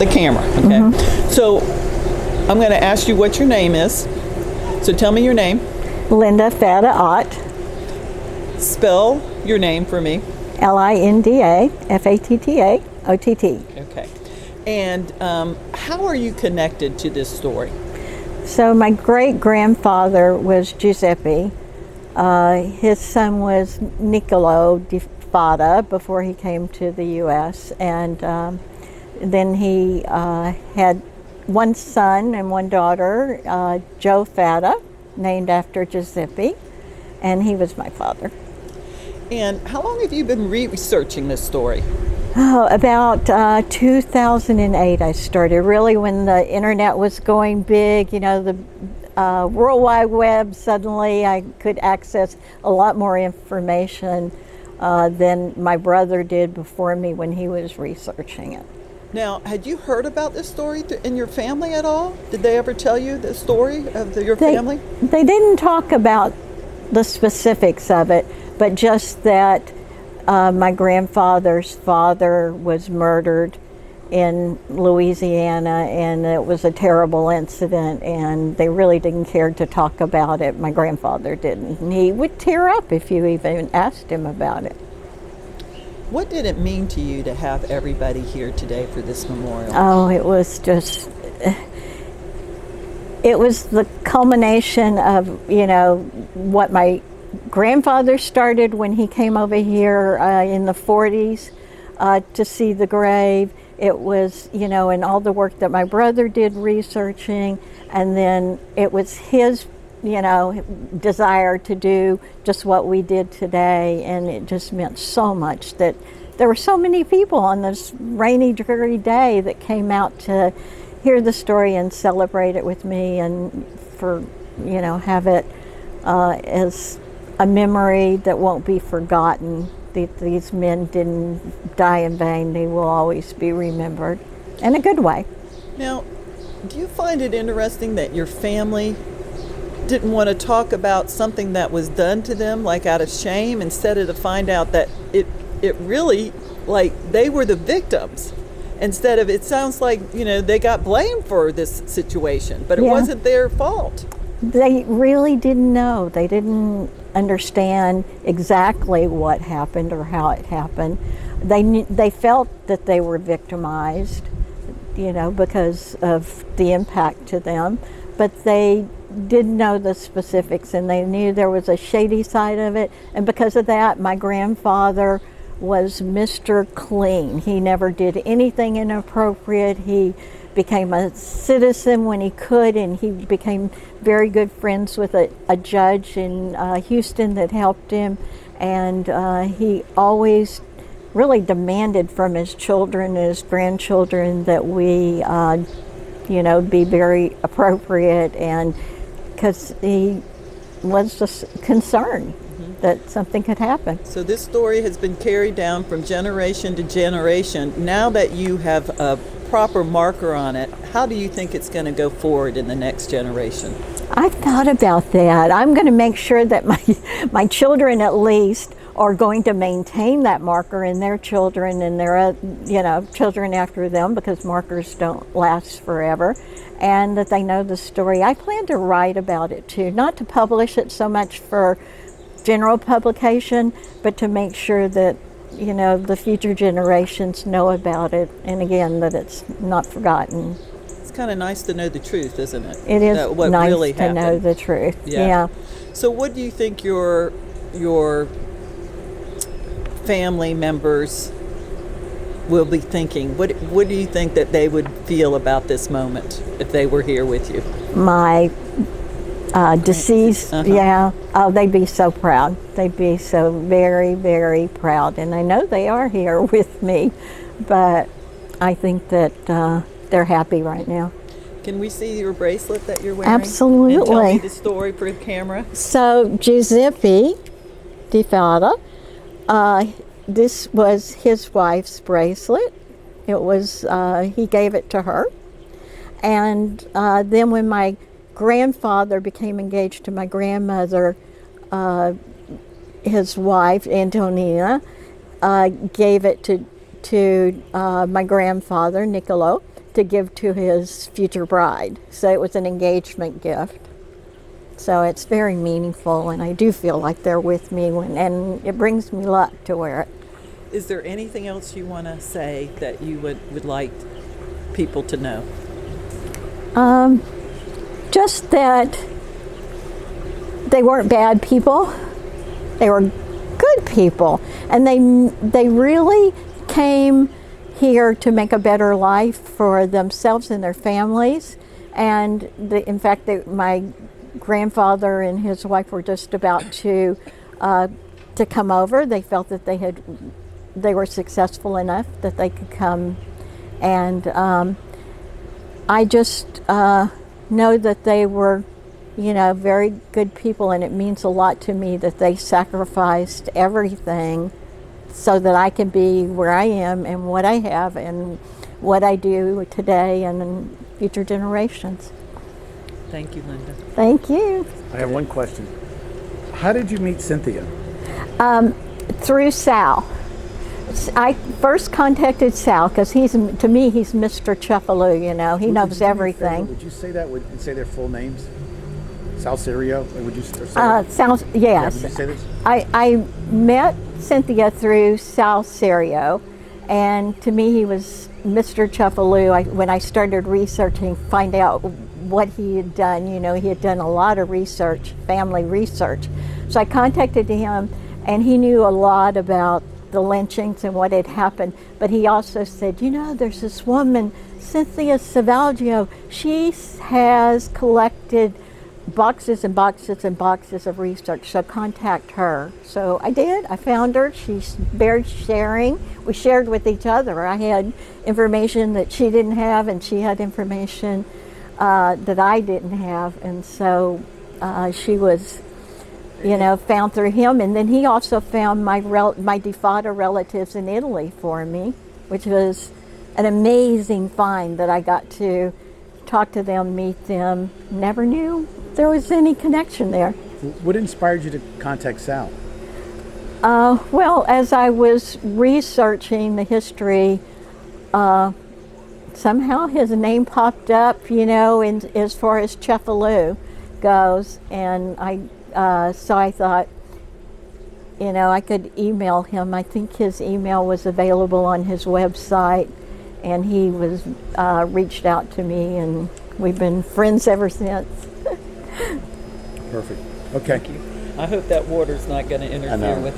the camera, okay? So I'm going to ask you what your name is. So tell me your name. Linda Fata Ott. Spell your name for me. Linda Fatta Ott. Okay. And how are you connected to this story? So my great-grandfather was Giuseppe. His son was Niccolo di Fata before he came to the U.S. And then he had one son and one daughter, Joe Fata, named after Giuseppe, and he was my father. And how long have you been researching this story? Oh, about 2008 I started, really when the internet was going big, you know, the World Wide Web. Suddenly I could access a lot more information than my brother did before me when he was researching it. Now, had you heard about this story in your family at all? Did they ever tell you the story of your family? They didn't talk about the specifics of it, but just that my grandfather's father was murdered in Louisiana, and it was a terrible incident, and they really didn't care to talk about it. My grandfather didn't. And he would tear up if you even asked him about it. What did it mean to you to have everybody here today for this memorial? Oh, it was just, it was the culmination of, you know, what my grandfather started when he came over here in the 40s to see the grave. It was, you know, and all the work that my brother did researching, and then it was his, you know, desire to do just what we did today, and it just meant so much that there were so many people on this rainy, dreary day that came out to hear the story and celebrate it with me, and for, you know, have it as a memory that won't be forgotten. These men didn't die in vain. They will always be remembered in a good way. Now, do you find it interesting that your family didn't want to talk about something that was done to them, like out of shame, instead of to find out that it really, like, they were the victims? Instead of, it sounds like, you know, they got blamed for this situation, but it wasn't their fault. They really didn't know. They didn't understand exactly what happened or how it happened. They felt that they were victimized, you know, because of the impact to them, but they didn't know the specifics, and they knew there was a shady side of it. And because of that, my grandfather was Mr. Clean. He never did anything inappropriate. He became a citizen when he could, and he became very good friends with a judge in Houston that helped him, and he always really demanded from his children and his grandchildren that we you know, be very appropriate, and because he was just concerned that something could happen. So this story has been carried down from generation to generation. Now that you have a proper marker on it, how do you think it's going to go forward in the next generation? I've thought about that. I'm going to make sure that my children at least are going to maintain that marker in their children and their you know, children after them, because markers don't last forever, and that they know the story. I plan to write about it too, not to publish it so much for general publication, but to make sure that, you know, the future generations know about it, and again, that it's not forgotten. It's kind of nice to know the truth, isn't it? It is what nice really to happened. know the truth. Yeah. So what do you think your family members will be thinking? What do you think that they would feel about this moment if they were here with you? My deceased, oh, they'd be so proud. They'd be so very, very proud, and I know they are here with me, but I think that they're happy right now. Can we see your bracelet that you're wearing? Absolutely. And tell me the story for the camera. So Giuseppe Di Fata, this was his wife's bracelet. It was, he gave it to her, and then when my grandfather became engaged to my grandmother, his wife Antonina gave it to my grandfather Niccolo to give to his future bride. So it was an engagement gift. So it's very meaningful, and I do feel like they're with me, and it brings me luck to wear it. Is there anything else you want to say that you would like people to know? Just that they weren't bad people. They were good people, and they really came here to make a better life for themselves and their families. And in fact, my grandfather and his wife were just about to come over. They felt that they were successful enough that they could come, and I just know that they were, very good people, and it means a lot to me that they sacrificed everything so that I can be where I am and what I have and what I do today and in future generations. Thank you, Linda. Thank you. I have one question. How did you meet Cynthia? Through Sal. I first contacted Sal because to me he's Mr. Chuffaloo. He knows everything. Would you say that? Would you say their full names? Sal Serio? Would you say Sal, yes. Yeah, would you say this? I met Cynthia through Sal Serio, and to me he was Mr. Chuffaloo. When I started researching, find out what he had done, he had done a lot of research, family research. So I contacted him, and he knew a lot about the lynchings and what had happened, but he also said, there's this woman, Cynthia Savaggio, she has collected boxes and boxes and boxes of research, so contact her. So I did. I found her. She's very sharing. We shared with each other. I had information that she didn't have, and she had information that I didn't have, and so she was found through him. And then he also found my DeFada relatives in Italy for me, which was an amazing find that I got to talk to them, meet them. Never knew there was any connection there. What inspired you to contact Sal? Well, as I was researching the history, somehow his name popped up, as far as Chuffaloo goes, and so I thought, I could email him. I think his email was available on his website, and he was reached out to me, and we've been friends ever since. Perfect. Okay. Thank you. I hope that water's not going to interfere with